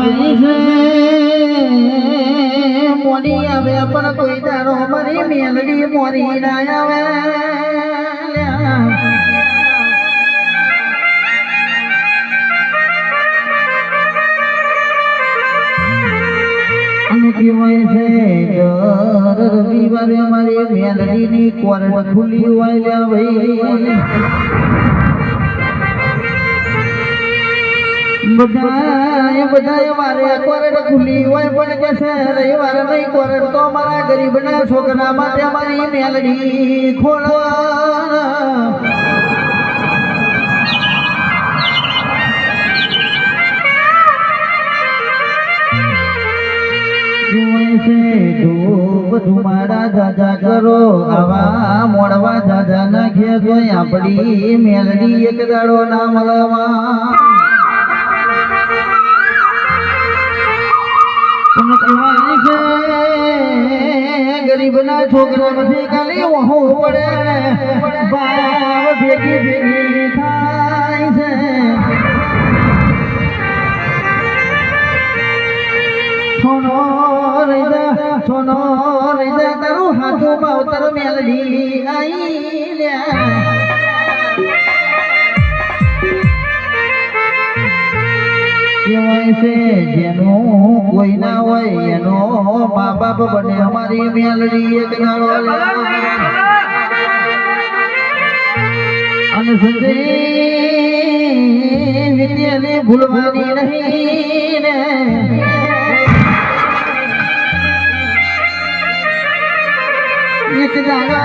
કહેવાય છે મોડી આવે પણ કોઈ તારો મારી મેલડી મોરી ના આવે અને કહેવાય છે દર રવિવારે મારી મેલડીની કોર્ટ ખુલ્લી હોય ભાઈ બધા મારે કોર્ટ ખુલ્લી હોય પણ કે છે રવિવાર નહીં કોર્ટ તો મારા ગરીબના છોકરા માટે મારી મેલડી ખોલ બધું મારા જાજા કરો આવા મોડવા જાજા નાખીએ તો આપણી મેલડી એક દાડો ના મળવા ગરીબના છોકરા નથી ખાલી વહુ પડે બાપ ભેગી ભેગી થાય છે સોનો રીજા તારું હાથું માવતર મેલડી આઈ લ્યા કહેવાય છે જેનું કોઈ ના હોય એનો મા બાપ બને અમારી મેલડી એક દાડો અને સંજય વિદ્યાને ભૂલવાની નહીં ને એક દાડો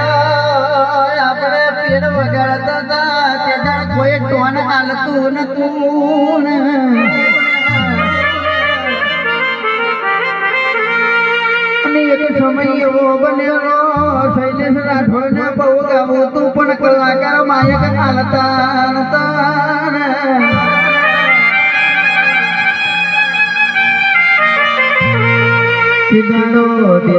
આપણે પેડ વગાડતા હતા તે દાડ કોઈ ટોન હાલતું નતું અને એક સમય એવો બનેલો શૈલેષ રાઠોડને બહુ ગાવું તું પણ કલાકાર માયક હાલતા નતા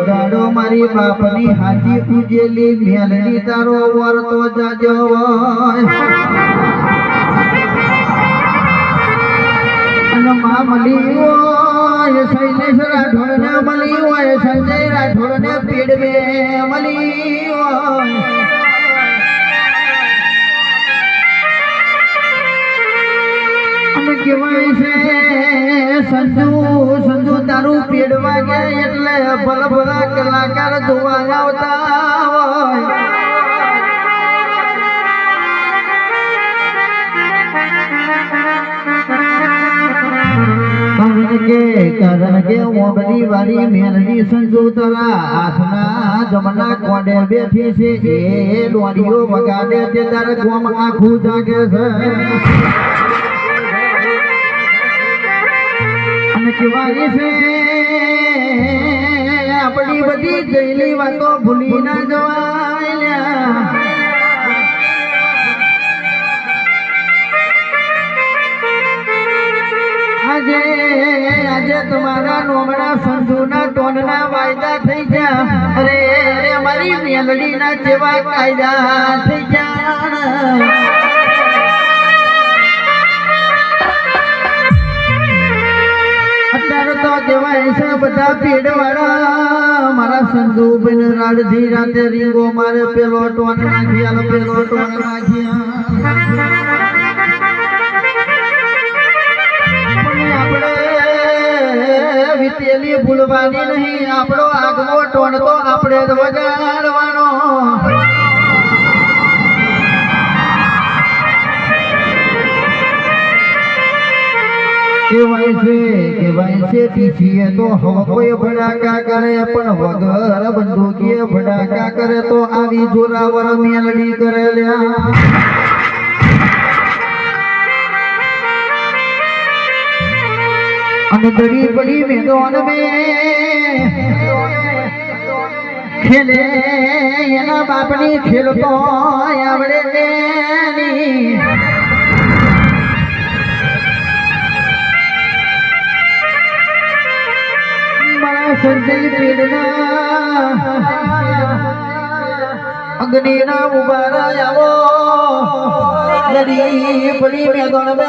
દાડો મારી બાપની હાજી પૂજેલી મેલડી તારો વરતો જાજો અને મા મળી હોય શૈલેષ રાઠોડ ને મળી હોય સંજય રાઠોડ ને પીડવે મળી હોય અને કહેવાય છે સંજુ તારું પેડવા ગયા એટલે ભલા ભલા કલાકાર જોવા આવતા હોય કારણ કે ઓગણી વાળી મેલડી સંજુ તારા હાથના જમના કોડે બેઠી છે એ ડોડીઓ વગાડે તે તારે ગોમ આખું જાગે છે કહેવાય છે આપણી બધી જઈલી વાતો ભૂલી ના જવાય આજે તમારા નોમડા સંજુના ટોનના વાયદા થઈ ગયા અરે અમારી મેલડીના જેવા કાયદા થઈ ગયા તો કહેવાય છે બધા પીડવાળા મારા સંજુબેન રાડધી રાતે રીંગો મારે પેલો ટોન નાખ્યા પેલો ટોન નાખ્યા આપણે વીતેલી ભૂલવાની નહીં આપણો આગવો ટોન તો આપણે જ વગાડવાનો કહેવાય છે પીછીએ તો હવે કોઈ ભડાકા કરે પણ વગર બંદૂકીએ ભડાકા કરે તો આવી જોરાવર મેલડી કરે લ્યા અને દડી પડી મેદોન में ખેલે એના બાપની ખેલતો આવડે ની संजय पीड़ना अग्नि ना उबारा आवो लड़ी पड़ी मैदान में